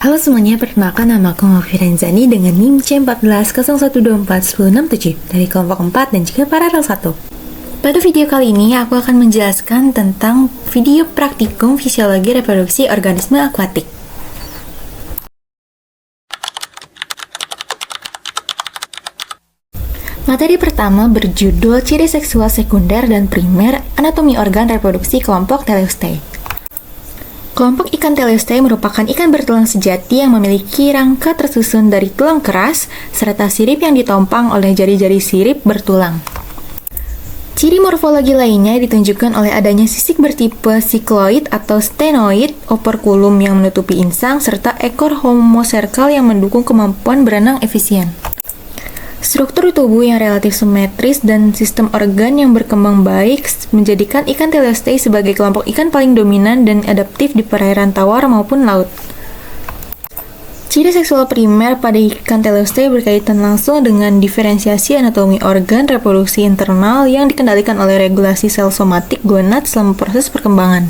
Halo semuanya, perkenalkan nama aku Novi Renzani dengan NIM C1401241067 dari kelompok 4 dan juga paralel 1. Pada video kali ini, aku akan menjelaskan tentang video praktikum fisiologi reproduksi organisme akuatik. Materi pertama berjudul Ciri Seksual Sekunder dan Primer Anatomi Organ Reproduksi Kelompok Teleostei. Kelompok ikan teleostei merupakan ikan bertulang sejati yang memiliki rangka tersusun dari tulang keras serta sirip yang ditompang oleh jari-jari sirip bertulang. Ciri morfologi lainnya ditunjukkan oleh adanya sisik bertipe sikloid atau stenoid, operkulum yang menutupi insang, serta ekor homoserkal yang mendukung kemampuan berenang efisien. Struktur tubuh yang relatif simetris dan sistem organ yang berkembang baik menjadikan ikan teleostei sebagai kelompok ikan paling dominan dan adaptif di perairan tawar maupun laut. Ciri seksual primer pada ikan teleostei berkaitan langsung dengan diferensiasi anatomi organ reproduksi internal yang dikendalikan oleh regulasi sel somatik gonad selama proses perkembangan.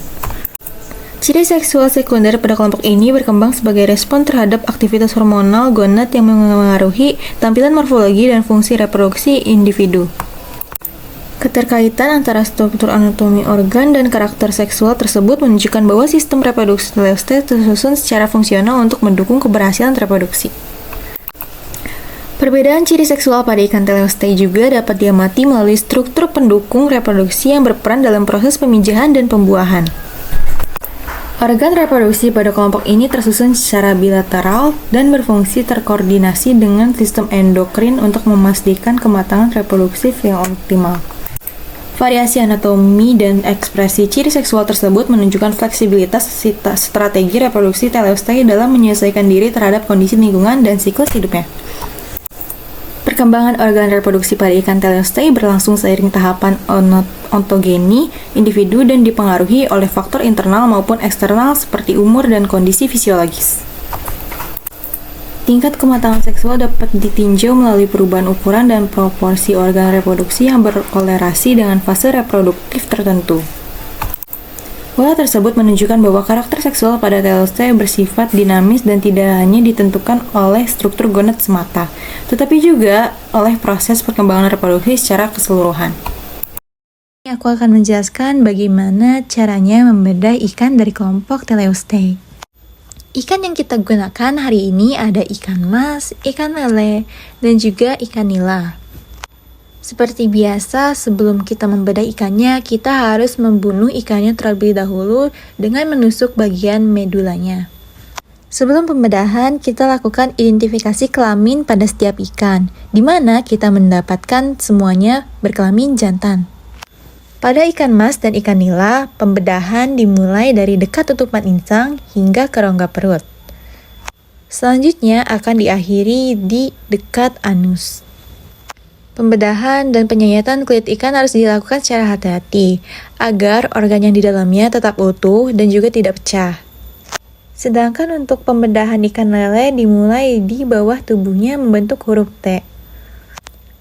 Ciri seksual sekunder pada kelompok ini berkembang sebagai respon terhadap aktivitas hormonal gonad yang mengaruhi tampilan morfologi dan fungsi reproduksi individu. Keterkaitan antara struktur anatomi organ dan karakter seksual tersebut menunjukkan bahwa sistem reproduksi teleostei tersusun secara fungsional untuk mendukung keberhasilan reproduksi. Perbedaan ciri seksual pada ikan teleostei juga dapat diamati melalui struktur pendukung reproduksi yang berperan dalam proses pemijahan dan pembuahan. Organ reproduksi pada kelompok ini tersusun secara bilateral dan berfungsi terkoordinasi dengan sistem endokrin untuk memastikan kematangan reproduksi yang optimal. Variasi anatomi dan ekspresi ciri seksual tersebut menunjukkan fleksibilitas strategi reproduksi teleostei dalam menyesuaikan diri terhadap kondisi lingkungan dan siklus hidupnya. Perkembangan organ reproduksi pada ikan teleostei berlangsung seiring tahapan ontogeni individu dan dipengaruhi oleh faktor internal maupun eksternal seperti umur dan kondisi fisiologis. Tingkat kematangan seksual dapat ditinjau melalui perubahan ukuran dan proporsi organ reproduksi yang berkolerasi dengan fase reproduktif tertentu. Pola tersebut menunjukkan bahwa karakter seksual pada teleostei bersifat dinamis dan tidak hanya ditentukan oleh struktur gonad semata, tetapi juga oleh proses perkembangan reproduksi secara keseluruhan. Aku akan menjelaskan bagaimana caranya membedah ikan dari kelompok teleostei. Ikan yang kita gunakan hari ini ada ikan mas, ikan lele, dan juga ikan nila. Seperti biasa, sebelum kita membedah ikannya, kita harus membunuh ikannya terlebih dahulu dengan menusuk bagian medulanya. Sebelum pembedahan, kita lakukan identifikasi kelamin pada setiap ikan, di mana kita mendapatkan semuanya berkelamin jantan. Pada ikan mas dan ikan nila, pembedahan dimulai dari dekat tutupan insang hingga ke rongga perut. Selanjutnya akan diakhiri di dekat anus. Pembedahan dan penyayatan kulit ikan harus dilakukan secara hati-hati, agar organ yang di dalamnya tetap utuh dan juga tidak pecah. Sedangkan untuk pembedahan ikan lele dimulai di bawah tubuhnya membentuk huruf T.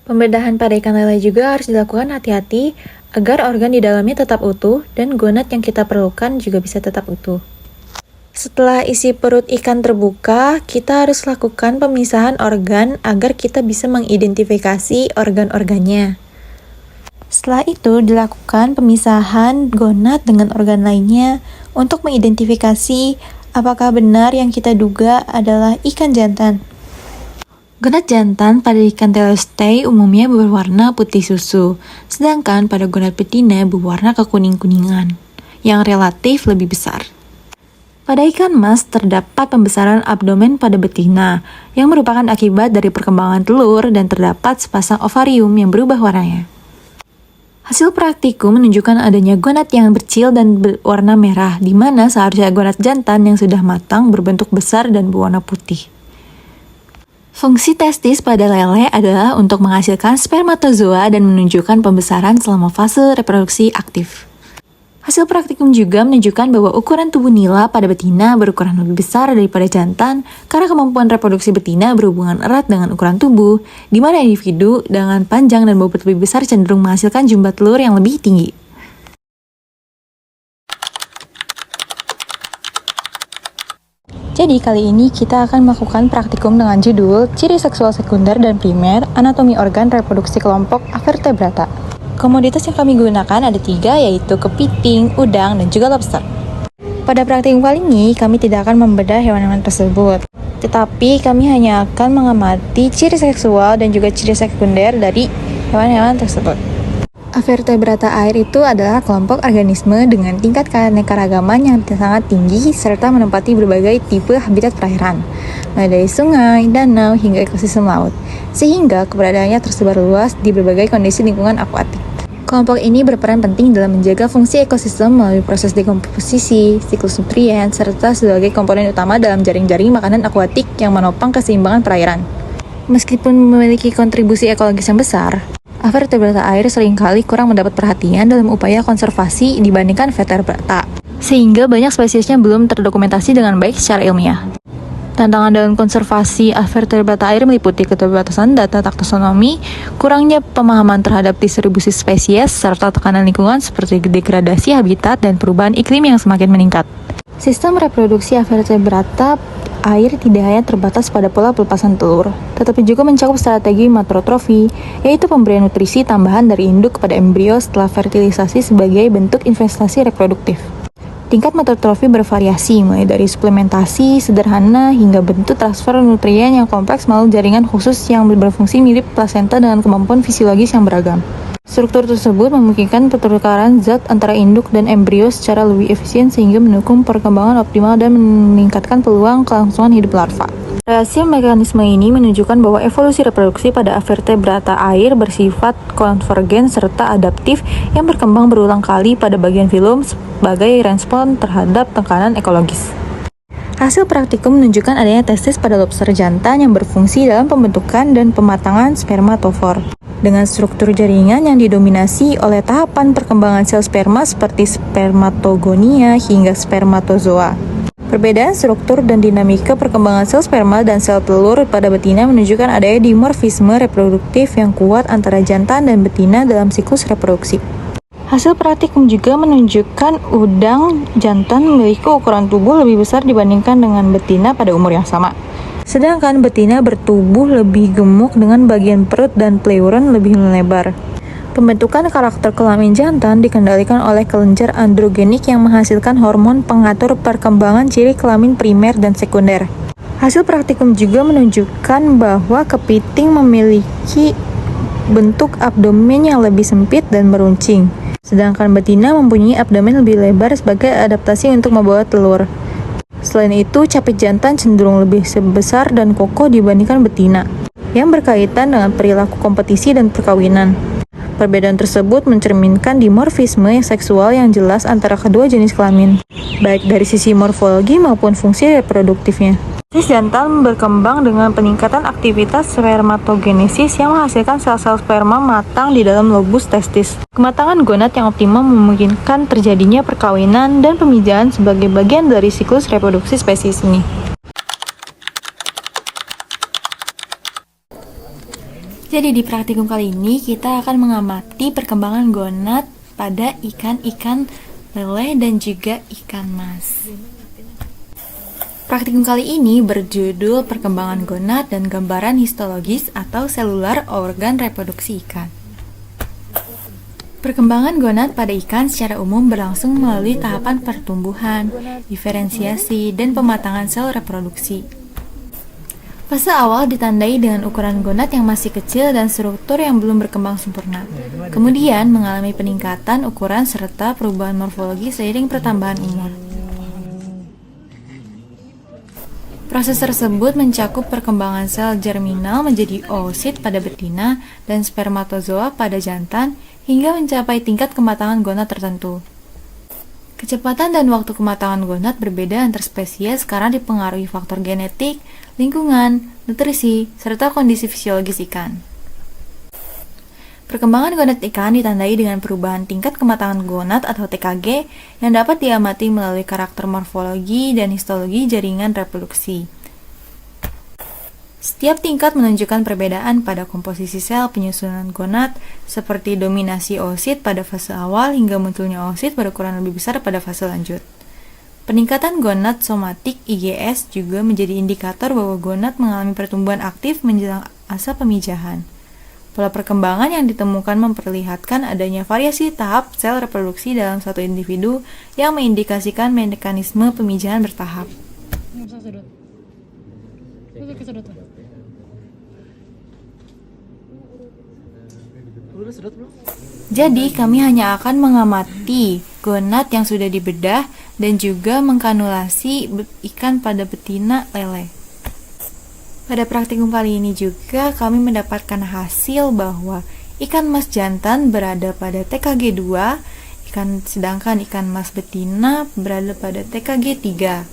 Pembedahan pada ikan lele juga harus dilakukan hati-hati, agar organ di dalamnya tetap utuh dan gonad yang kita perlukan juga bisa tetap utuh. Setelah isi perut ikan terbuka, kita harus lakukan pemisahan organ agar kita bisa mengidentifikasi organ-organnya. Setelah itu, dilakukan pemisahan gonad dengan organ lainnya untuk mengidentifikasi apakah benar yang kita duga adalah ikan jantan. Gonad jantan pada ikan teleostei umumnya berwarna putih susu, sedangkan pada gonad betina berwarna kekuning-kuningan, yang relatif lebih besar. Pada ikan mas, terdapat pembesaran abdomen pada betina, yang merupakan akibat dari perkembangan telur dan terdapat sepasang ovarium yang berubah warnanya. Hasil praktikum menunjukkan adanya gonad yang bercil dan berwarna merah, di mana seharusnya gonad jantan yang sudah matang berbentuk besar dan berwarna putih. Fungsi testis pada lele adalah untuk menghasilkan spermatozoa dan menunjukkan pembesaran selama fase reproduksi aktif. Hasil praktikum juga menunjukkan bahwa ukuran tubuh nila pada betina berukuran lebih besar daripada jantan karena kemampuan reproduksi betina berhubungan erat dengan ukuran tubuh, di mana individu dengan panjang dan bobot lebih besar cenderung menghasilkan jumlah telur yang lebih tinggi. Jadi kali ini kita akan melakukan praktikum dengan judul Ciri seksual sekunder dan primer, anatomi organ reproduksi kelompok Avertebrata. Komoditas yang kami gunakan ada 3, yaitu kepiting, udang, dan juga lobster. Pada praktikum kali ini, kami tidak akan membedah hewan-hewan tersebut, tetapi kami hanya akan mengamati ciri seksual dan juga ciri sekunder dari hewan-hewan tersebut. Avertebrata air itu adalah kelompok organisme dengan tingkat keanekaragaman yang sangat tinggi serta menempati berbagai tipe habitat perairan, mulai dari sungai, danau, hingga ekosistem laut, sehingga keberadaannya tersebar luas di berbagai kondisi lingkungan akuatik. Kelompok ini berperan penting dalam menjaga fungsi ekosistem melalui proses dekomposisi, siklus nutrien, serta sebagai komponen utama dalam jaring-jaring makanan akuatik yang menopang keseimbangan perairan. Meskipun memiliki kontribusi ekologis yang besar, Avertebrata air seringkali kurang mendapat perhatian dalam upaya konservasi dibandingkan vertebrata, sehingga banyak spesiesnya belum terdokumentasi dengan baik secara ilmiah. Tantangan dalam konservasi Avertebrata air meliputi keterbatasan data taksonomi, kurangnya pemahaman terhadap distribusi spesies, serta tekanan lingkungan seperti degradasi habitat dan perubahan iklim yang semakin meningkat. Sistem reproduksi Avertebrata air tidak hanya terbatas pada pola pelepasan telur, tetapi juga mencakup strategi matrotrofi, yaitu pemberian nutrisi tambahan dari induk kepada embrio setelah fertilisasi sebagai bentuk investasi reproduktif. Tingkat matrotrofi bervariasi, mulai dari suplementasi sederhana hingga bentuk transfer nutrien yang kompleks melalui jaringan khusus yang berfungsi mirip plasenta dengan kemampuan fisiologis yang beragam. Struktur tersebut memungkinkan pertukaran zat antara induk dan embrio secara lebih efisien sehingga mendukung perkembangan optimal dan meningkatkan peluang kelangsungan hidup larva. Hasil mekanisme ini menunjukkan bahwa evolusi reproduksi pada Avertebrata air bersifat konvergen serta adaptif yang berkembang berulang kali pada bagian filum sebagai respon terhadap tekanan ekologis. Hasil praktikum menunjukkan adanya testis pada lobster jantan yang berfungsi dalam pembentukan dan pematangan spermatofor, dengan struktur jaringan yang didominasi oleh tahapan perkembangan sel sperma seperti spermatogonia hingga spermatozoa. Perbedaan struktur dan dinamika perkembangan sel sperma dan sel telur pada betina menunjukkan adanya dimorfisme reproduktif yang kuat antara jantan dan betina dalam siklus reproduksi. Hasil praktikum juga menunjukkan udang jantan memiliki ukuran tubuh lebih besar dibandingkan dengan betina pada umur yang sama. Sedangkan betina bertubuh lebih gemuk dengan bagian perut dan pleuron lebih lebar. Pembentukan karakter kelamin jantan dikendalikan oleh kelenjar androgenik yang menghasilkan hormon pengatur perkembangan ciri kelamin primer dan sekunder. Hasil praktikum juga menunjukkan bahwa kepiting memiliki bentuk abdomen yang lebih sempit dan meruncing, sedangkan betina mempunyai abdomen lebih lebar sebagai adaptasi untuk membawa telur. Selain itu, capit jantan cenderung lebih besar dan kokoh dibandingkan betina, yang berkaitan dengan perilaku kompetisi dan perkawinan. Perbedaan tersebut mencerminkan dimorfisme seksual yang jelas antara kedua jenis kelamin, baik dari sisi morfologi maupun fungsi reproduktifnya. Testis jantan berkembang dengan peningkatan aktivitas spermatogenesis yang menghasilkan sel-sel sperma matang di dalam lobus testis. Kematangan gonad yang optimal memungkinkan terjadinya perkawinan dan pemijahan sebagai bagian dari siklus reproduksi spesies ini. Jadi di praktikum kali ini kita akan mengamati perkembangan gonad pada ikan-ikan lele dan juga ikan mas. Praktikum kali ini berjudul perkembangan gonad dan gambaran histologis atau selular organ reproduksi ikan. Perkembangan gonad pada ikan secara umum berlangsung melalui tahapan pertumbuhan, diferensiasi, dan pematangan sel reproduksi. Fase awal ditandai dengan ukuran gonad yang masih kecil dan struktur yang belum berkembang sempurna. Kemudian mengalami peningkatan ukuran serta perubahan morfologi seiring pertambahan umur. Proses tersebut mencakup perkembangan sel germinal menjadi oosit pada betina dan spermatozoa pada jantan hingga mencapai tingkat kematangan gonad tertentu. Kecepatan dan waktu kematangan gonad berbeda antar spesies karena dipengaruhi faktor genetik, lingkungan, nutrisi, serta kondisi fisiologis ikan. Perkembangan gonad ikan ditandai dengan perubahan tingkat kematangan gonad atau TKG yang dapat diamati melalui karakter morfologi dan histologi jaringan reproduksi. Setiap tingkat menunjukkan perbedaan pada komposisi sel penyusunan gonad, seperti dominasi oosit pada fase awal hingga munculnya oosit berukuran lebih besar pada fase lanjut. Peningkatan gonad somatik IGS juga menjadi indikator bahwa gonad mengalami pertumbuhan aktif menjelang masa pemijahan. Pola perkembangan yang ditemukan memperlihatkan adanya variasi tahap sel reproduksi dalam satu individu yang mengindikasikan mekanisme pemijahan bertahap. Jadi, kami hanya akan mengamati gonad yang sudah dibedah dan juga mengkanulasi ikan pada betina lele. Pada praktikum kali ini juga kami mendapatkan hasil bahwa ikan mas jantan berada pada TKG 2, sedangkan ikan mas betina berada pada TKG 3.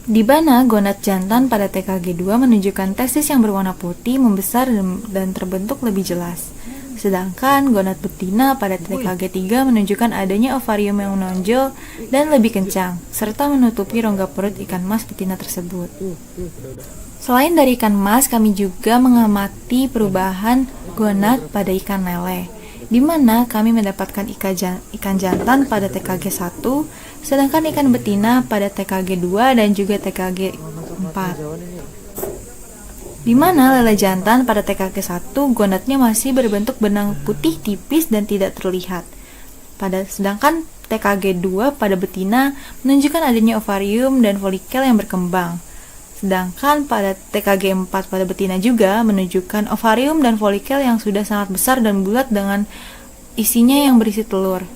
Di mana gonad jantan pada TKG 2 menunjukkan testis yang berwarna putih membesar dan terbentuk lebih jelas. Sedangkan gonad betina pada TKG 3 menunjukkan adanya ovarium yang menonjol dan lebih kencang, serta menutupi rongga perut ikan mas betina tersebut. Selain dari ikan mas, kami juga mengamati perubahan gonad pada ikan lele, di mana kami mendapatkan ikan jantan pada TKG 1, sedangkan ikan betina pada TKG 2 dan juga TKG 4. Di mana lele jantan pada TKG 1 gonadnya masih berbentuk benang putih tipis dan tidak terlihat. Sedangkan TKG 2 pada betina menunjukkan adanya ovarium dan folikel yang berkembang. Sedangkan pada TKG 4 pada betina juga menunjukkan ovarium dan folikel yang sudah sangat besar dan bulat dengan isinya yang berisi telur.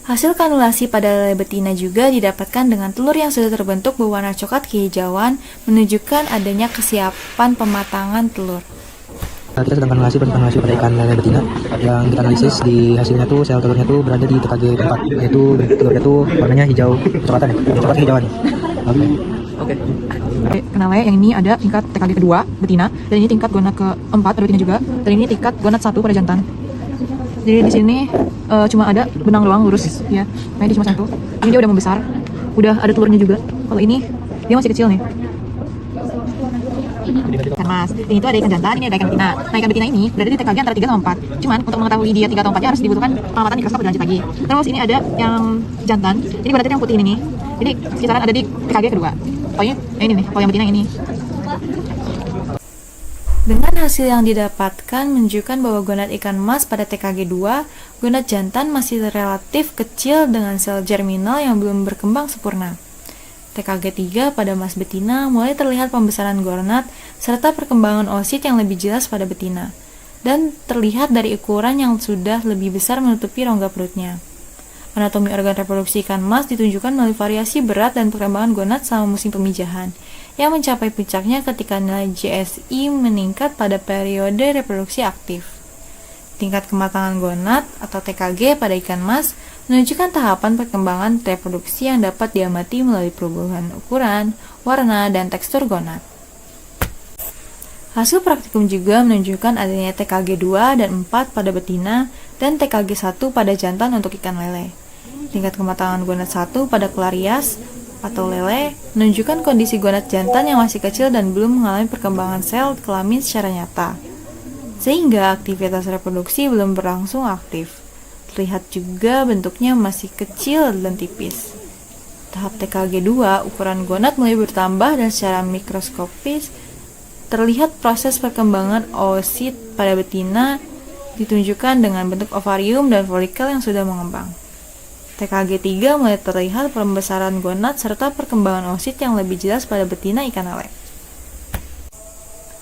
Hasil kanulasi pada lele betina juga didapatkan dengan telur yang sudah terbentuk berwarna coklat kehijauan, menunjukkan adanya kesiapan pematangan telur. Kita sedang kanulasi pada ikan lele betina yang kita analisis. Di hasilnya tuh sel telurnya tuh berada di TKG 4, yaitu telurnya tuh warnanya hijau coklatan, coklat kehijauan. Oke. Kenal yang ini ada tingkat TKG kedua betina, dan ini tingkat gonad keempat pada betina juga, dan ini tingkat gonad 1 pada jantan. Jadi di sini cuma ada benang doang lurus ya. Nah, ini cuma satu. Ini dia udah membesar. Udah ada telurnya juga. Kalau ini dia masih kecil nih. Ikan mas. Ini itu ada ikan jantan, ini ada ikan betina. Nah, ikan betina ini berada di TKG antara 3 sama 4. Cuman untuk mengetahui dia 3 atau 4-nya harus dibutuhkan pengamatan mikroskop lebih lanjut lagi. Terus ini ada yang jantan. Ini berarti yang putih ini nih. Jadi kisaran ada di TKG kedua. Pokoknya ini nih, kalau yang betina ini. Dengan hasil yang didapatkan menunjukkan bahwa gonad ikan mas pada TKG 2, gonad jantan masih relatif kecil dengan sel germinal yang belum berkembang sempurna. TKG 3 pada mas betina mulai terlihat pembesaran gonad serta perkembangan oosit yang lebih jelas pada betina, dan terlihat dari ukuran yang sudah lebih besar menutupi rongga perutnya. Anatomi organ reproduksi ikan mas ditunjukkan melalui variasi berat dan perkembangan gonad selama musim pemijahan, yang mencapai puncaknya ketika nilai GSI meningkat pada periode reproduksi aktif. Tingkat kematangan gonad atau TKG pada ikan mas menunjukkan tahapan perkembangan reproduksi yang dapat diamati melalui perubahan ukuran, warna, dan tekstur gonad. Hasil praktikum juga menunjukkan adanya TKG 2 dan 4 pada betina dan TKG 1 pada jantan untuk ikan lele. Tingkat kematangan gonad 1 pada Clarias atau lele menunjukkan kondisi gonad jantan yang masih kecil dan belum mengalami perkembangan sel kelamin secara nyata, sehingga aktivitas reproduksi belum berlangsung aktif. Terlihat juga bentuknya masih kecil dan tipis. Tahap TKG 2, ukuran gonad mulai bertambah dan secara mikroskopis terlihat proses perkembangan oosit pada betina ditunjukkan dengan bentuk ovarium dan folikel yang sudah mengembang. TKG 3 mulai terlihat pembesaran gonad serta perkembangan oosit yang lebih jelas pada betina ikan lele.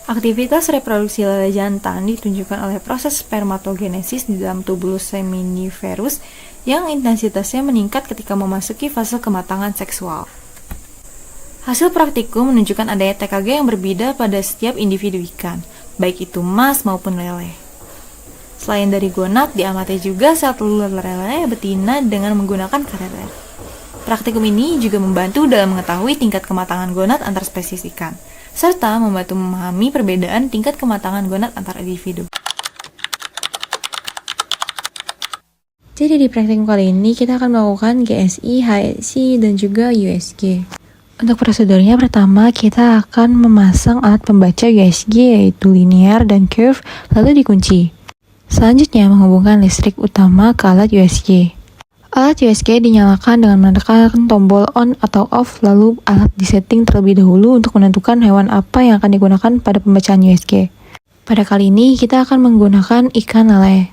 Aktivitas reproduksi lele jantan ditunjukkan oleh proses spermatogenesis di dalam tubulus seminiferus yang intensitasnya meningkat ketika memasuki fase kematangan seksual. Hasil praktikum menunjukkan adanya TKG yang berbeda pada setiap individu ikan, baik itu mas maupun lele. Selain dari gonad, diamati juga sel telur lele betina dengan menggunakan kateter. Praktikum ini juga membantu dalam mengetahui tingkat kematangan gonad antar spesies ikan, serta membantu memahami perbedaan tingkat kematangan gonad antar individu. Jadi di praktikum kali ini kita akan melakukan GSI, HSI, dan juga USG. Untuk prosedurnya pertama kita akan memasang alat pembaca USG yaitu linear dan curve lalu dikunci. Selanjutnya menghubungkan listrik utama ke alat USG. Alat USG dinyalakan dengan menekan tombol on atau off, lalu alat disetting terlebih dahulu untuk menentukan hewan apa yang akan digunakan pada pembacaan USG. Pada kali ini, kita akan menggunakan ikan lele.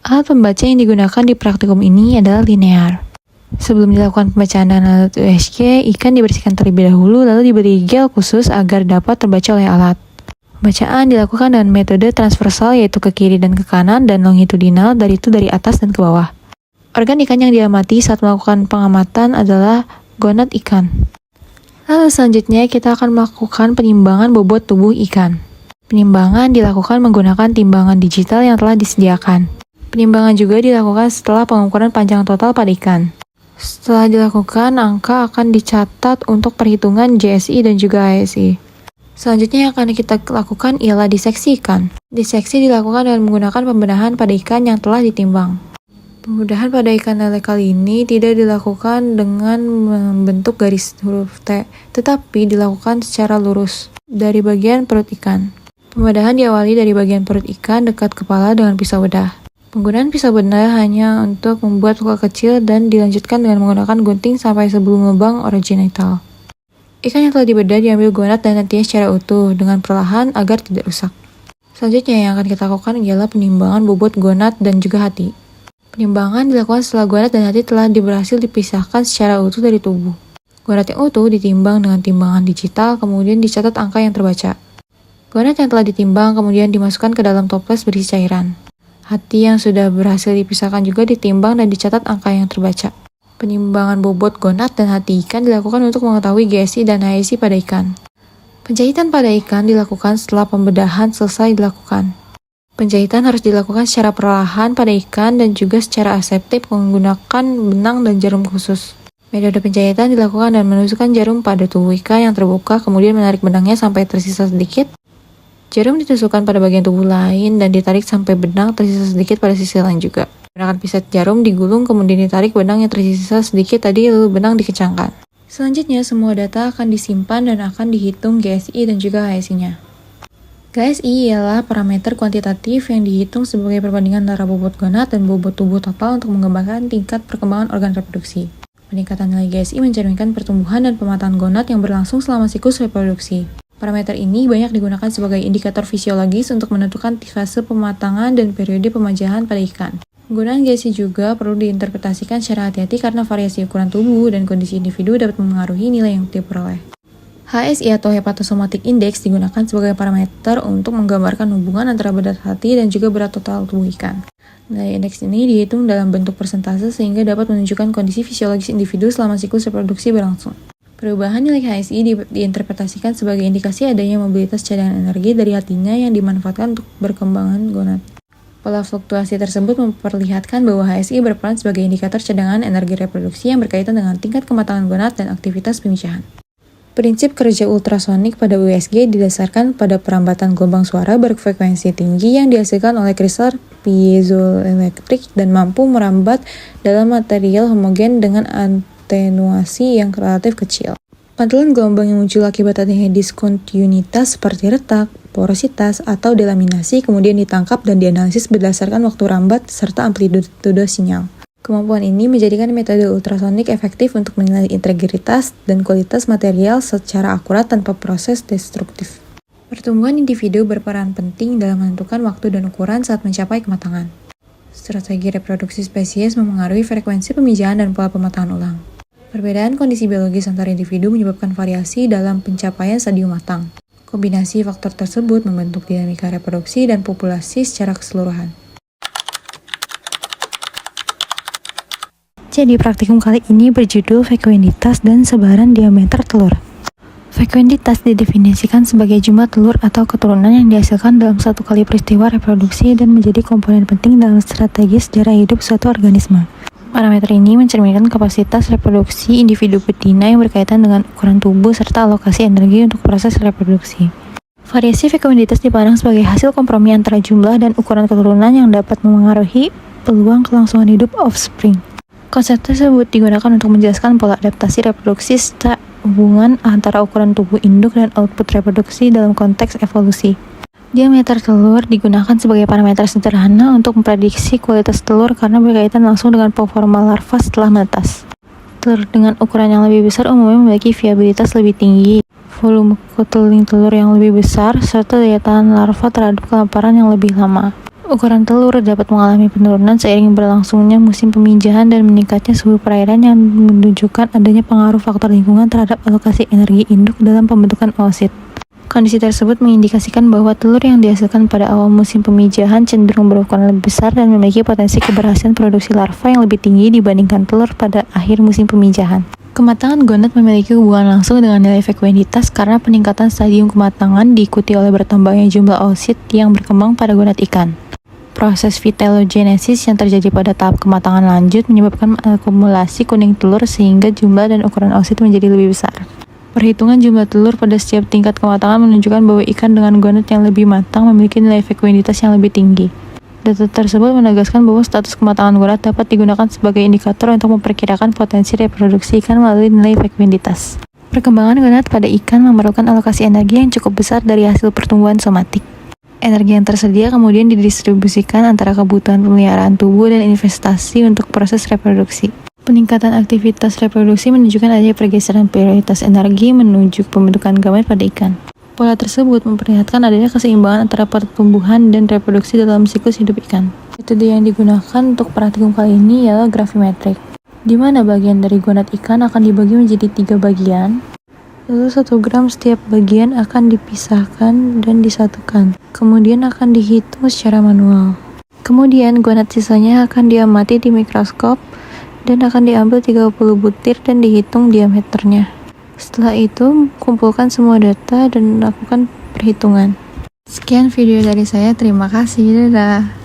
Alat pembaca yang digunakan di praktikum ini adalah linear. Sebelum dilakukan pembacaan dengan alat USG, ikan dibersihkan terlebih dahulu, lalu diberi gel khusus agar dapat terbaca oleh alat. Pembacaan dilakukan dengan metode transversal, yaitu ke kiri dan ke kanan, dan longitudinal, dari atas dan ke bawah. Organ ikan yang diamati saat melakukan pengamatan adalah gonad ikan. Lalu selanjutnya kita akan melakukan penimbangan bobot tubuh ikan. Penimbangan dilakukan menggunakan timbangan digital yang telah disediakan. Penimbangan juga dilakukan setelah pengukuran panjang total pada ikan. Setelah dilakukan, angka akan dicatat untuk perhitungan JSI dan juga ASI. Selanjutnya yang akan kita lakukan ialah diseksi ikan. Diseksi dilakukan dengan menggunakan pembedahan pada ikan yang telah ditimbang. Pembedahan pada ikan lele kali ini tidak dilakukan dengan membentuk garis huruf T, tetapi dilakukan secara lurus dari bagian perut ikan. Pembedahan diawali dari bagian perut ikan dekat kepala dengan pisau bedah. Penggunaan pisau bedah hanya untuk membuat luka kecil dan dilanjutkan dengan menggunakan gunting sampai sebelum lubang originatal. Ikan yang telah dibedah diambil gonad dan nantinya secara utuh dengan perlahan agar tidak rusak. Selanjutnya yang akan kita lakukan ialah penimbangan bobot gonad dan juga hati. Penimbangan dilakukan setelah gonad dan hati telah berhasil dipisahkan secara utuh dari tubuh. Gonad yang utuh ditimbang dengan timbangan digital, kemudian dicatat angka yang terbaca. Gonad yang telah ditimbang kemudian dimasukkan ke dalam toples berisi cairan. Hati yang sudah berhasil dipisahkan juga ditimbang dan dicatat angka yang terbaca. Penimbangan bobot gonad dan hati ikan dilakukan untuk mengetahui GSI dan HSI pada ikan. Penjahitan pada ikan dilakukan setelah pembedahan selesai dilakukan. Penjahitan harus dilakukan secara perlahan pada ikan dan juga secara aseptif menggunakan benang dan jarum khusus. Metode penjahitan dilakukan dan menusukkan jarum pada tubuh ikan yang terbuka, kemudian menarik benangnya sampai tersisa sedikit. Jarum ditusukkan pada bagian tubuh lain dan ditarik sampai benang tersisa sedikit pada sisi lain juga. Menggunakan piset jarum digulung, kemudian ditarik benang yang tersisa sedikit tadi, lalu benang dikencangkan. Selanjutnya, semua data akan disimpan dan akan dihitung GSI dan juga HSI-nya. GSI ialah parameter kuantitatif yang dihitung sebagai perbandingan antara bobot gonad dan bobot tubuh total untuk menggambarkan tingkat perkembangan organ reproduksi. Peningkatan nilai GSI mencerminkan pertumbuhan dan pematangan gonad yang berlangsung selama siklus reproduksi. Parameter ini banyak digunakan sebagai indikator fisiologis untuk menentukan fase pematangan dan periode pemajahan pada ikan. Penggunaan GSI juga perlu diinterpretasikan secara hati-hati karena variasi ukuran tubuh dan kondisi individu dapat mempengaruhi nilai yang diperoleh. HSI atau Hepatosomatic Index digunakan sebagai parameter untuk menggambarkan hubungan antara berat hati dan juga berat total tubuh ikan. Nilai indeks ini dihitung dalam bentuk persentase sehingga dapat menunjukkan kondisi fisiologis individu selama siklus reproduksi berlangsung. Perubahan nilai HSI diinterpretasikan sebagai indikasi adanya mobilitas cadangan energi dari hatinya yang dimanfaatkan untuk berkembangan gonad. Pola fluktuasi tersebut memperlihatkan bahwa HSI berperan sebagai indikator cadangan energi reproduksi yang berkaitan dengan tingkat kematangan gonad dan aktivitas pemisahan. Prinsip kerja ultrasonik pada USG didasarkan pada perambatan gelombang suara berfrekuensi tinggi yang dihasilkan oleh kristal piezoelektrik dan mampu merambat dalam material homogen dengan atenuasi yang relatif kecil. Pantulan gelombang yang muncul akibat adanya diskontinuitas seperti retak, porositas, atau delaminasi kemudian ditangkap dan dianalisis berdasarkan waktu rambat serta amplitude sinyal. Kemampuan ini menjadikan metode ultrasonik efektif untuk menilai integritas dan kualitas material secara akurat tanpa proses destruktif. Pertumbuhan individu berperan penting dalam menentukan waktu dan ukuran saat mencapai kematangan. Strategi reproduksi spesies memengaruhi frekuensi pemijahan dan pola pematangan ulang. Perbedaan kondisi biologis antara individu menyebabkan variasi dalam pencapaian stadium matang. Kombinasi faktor tersebut membentuk dinamika reproduksi dan populasi secara keseluruhan. Jadi praktikum kali ini berjudul fekuenditas dan sebaran diameter telur. Fekuenditas didefinisikan sebagai jumlah telur atau keturunan yang dihasilkan dalam satu kali peristiwa reproduksi dan menjadi komponen penting dalam strategi sejarah hidup suatu organisme. Parameter ini mencerminkan kapasitas reproduksi individu betina yang berkaitan dengan ukuran tubuh serta alokasi energi untuk proses reproduksi. Variasi fekuenditas dipandang sebagai hasil kompromi antara jumlah dan ukuran keturunan yang dapat memengaruhi peluang kelangsungan hidup offspring. Konsep tersebut digunakan untuk menjelaskan pola adaptasi reproduksi serta hubungan antara ukuran tubuh induk dan output reproduksi dalam konteks evolusi. Diameter telur digunakan sebagai parameter sederhana untuk memprediksi kualitas telur karena berkaitan langsung dengan performa larva setelah menetas. Telur dengan ukuran yang lebih besar umumnya memiliki viabilitas lebih tinggi, volume koteling telur yang lebih besar, serta daya tahan larva terhadap kelaparan yang lebih lama. Ukuran telur dapat mengalami penurunan seiring berlangsungnya musim pemijahan dan meningkatnya suhu perairan yang menunjukkan adanya pengaruh faktor lingkungan terhadap alokasi energi induk dalam pembentukan oosit. Kondisi tersebut mengindikasikan bahwa telur yang dihasilkan pada awal musim pemijahan cenderung berukuran lebih besar dan memiliki potensi keberhasilan produksi larva yang lebih tinggi dibandingkan telur pada akhir musim pemijahan. Kematangan gonad memiliki hubungan langsung dengan nilai fekuenditas karena peningkatan stadium kematangan diikuti oleh bertambahnya jumlah oosit yang berkembang pada gonad ikan. Proses phylogenesis yang terjadi pada tahap kematangan lanjut menyebabkan akumulasi kuning telur sehingga jumlah dan ukuran oosit menjadi lebih besar. Perhitungan jumlah telur pada setiap tingkat kematangan menunjukkan bahwa ikan dengan gonad yang lebih matang memiliki nilai fekuenditas yang lebih tinggi. Data tersebut menegaskan bahwa status kematangan gonad dapat digunakan sebagai indikator untuk memperkirakan potensi reproduksi ikan melalui nilai fekuenditas. Perkembangan gonad pada ikan memerlukan alokasi energi yang cukup besar dari hasil pertumbuhan somatik. Energi yang tersedia kemudian didistribusikan antara kebutuhan pemeliharaan tubuh dan investasi untuk proses reproduksi. Peningkatan aktivitas reproduksi menunjukkan adanya pergeseran prioritas energi menuju pembentukan gamet pada ikan. Pola tersebut memperlihatkan adanya keseimbangan antara pertumbuhan dan reproduksi dalam siklus hidup ikan. Metode yang digunakan untuk praktikum kali ini ialah gravimetrik, di mana bagian dari gonad ikan akan dibagi menjadi 3 bagian. Lalu 1 gram setiap bagian akan dipisahkan dan disatukan. Kemudian akan dihitung secara manual. Kemudian gonad sisanya akan diamati di mikroskop dan akan diambil 30 butir dan dihitung diameternya. Setelah itu, kumpulkan semua data dan lakukan perhitungan. Sekian video dari saya, terima kasih, dadah.